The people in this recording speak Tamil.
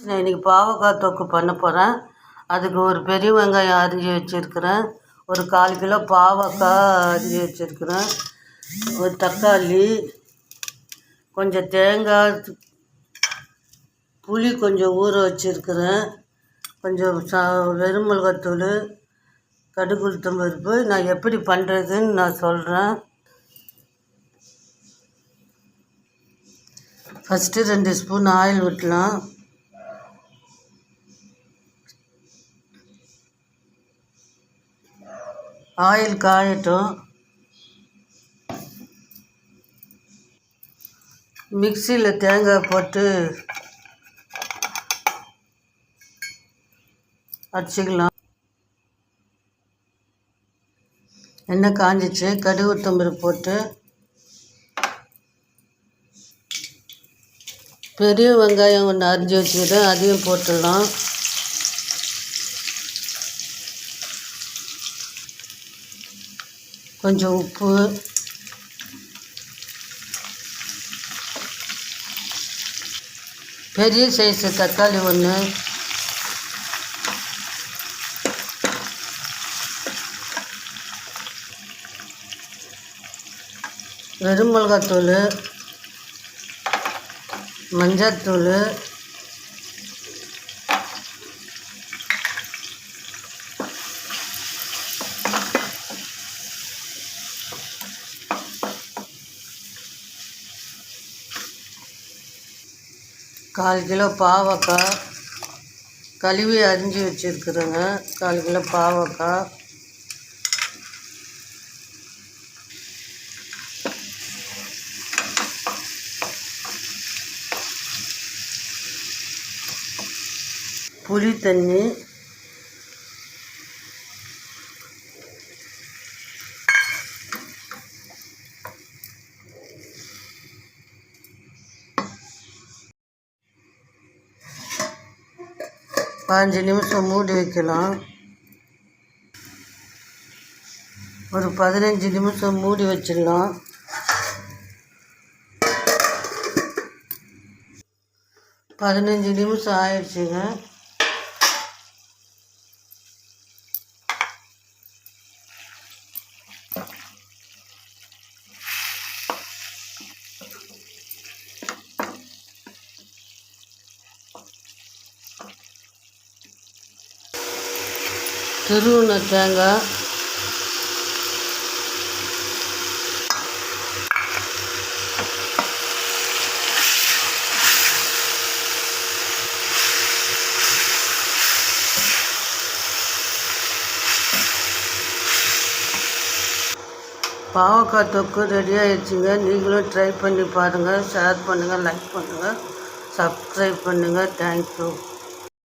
நான் இன்றைக்கி பாவக்காய் தொக்கு பண்ண போகிறேன். அதுக்கு ஒரு பெரிய வெங்காயம் அரிஞ்சு வச்சுருக்கிறேன். ஒரு 1/4 கிலோ பாவக்காய் அரிஞ்சு வச்சுருக்கிறேன். ஒரு தக்காளி, கொஞ்சம் தேங்காய், புளி கொஞ்சம் ஊற வச்சுருக்கிறேன். கொஞ்சம் வெறும் மிளகாத்தூள், கடுகு உளுத்தம் பருப்பு. நான் எப்படி பண்ணுறதுன்னு நான் சொல்கிறேன். ஃபஸ்ட்டு 2 ஸ்பூன் ஆயில் விட்டலாம். ஆயில் காயட்டும். மிக்சியில் தேங்காய் போட்டு அரைச்சிக்கலாம். எண்ணெய் காஞ்சிச்சு. கடுகு உளுத்தம் பருப்பு போட்டு பெரிய வெங்காயம் ஒன்று அரிஞ்சு வச்சுக்கிட்டேன், அதையும் போட்டுடலாம். கொஞ்சம் உப்பு, பெரிய சைஸு தக்காளி ஒன்று, வெறும் மிளகாத்தூள், மஞ்சத்தூள், கால் கிலோ பாவக்காய் கழுவி அரிஞ்சு வச்சுருக்குறேங்க. 1/4 கிலோ பாவக்காய், புளி தண்ணி, பாஞ்சு நிமிஷம் மூடி வைக்கலாம். ஒரு 15 நிமிஷம் மூடி வச்சிடலாம். 15 நிமிஷம் ஆயிடுச்சுங்க. துருவின தேங்காய், பாவக்காய் தொக்கு ரெடி ஆகிடுச்சுங்க. நீங்களும் ட்ரை பண்ணி பாருங்கள். ஷேர் பண்ணுங்கள், லைக் பண்ணுங்கள், சப்ஸ்கிரைப் பண்ணுங்கள். தேங்க்யூ.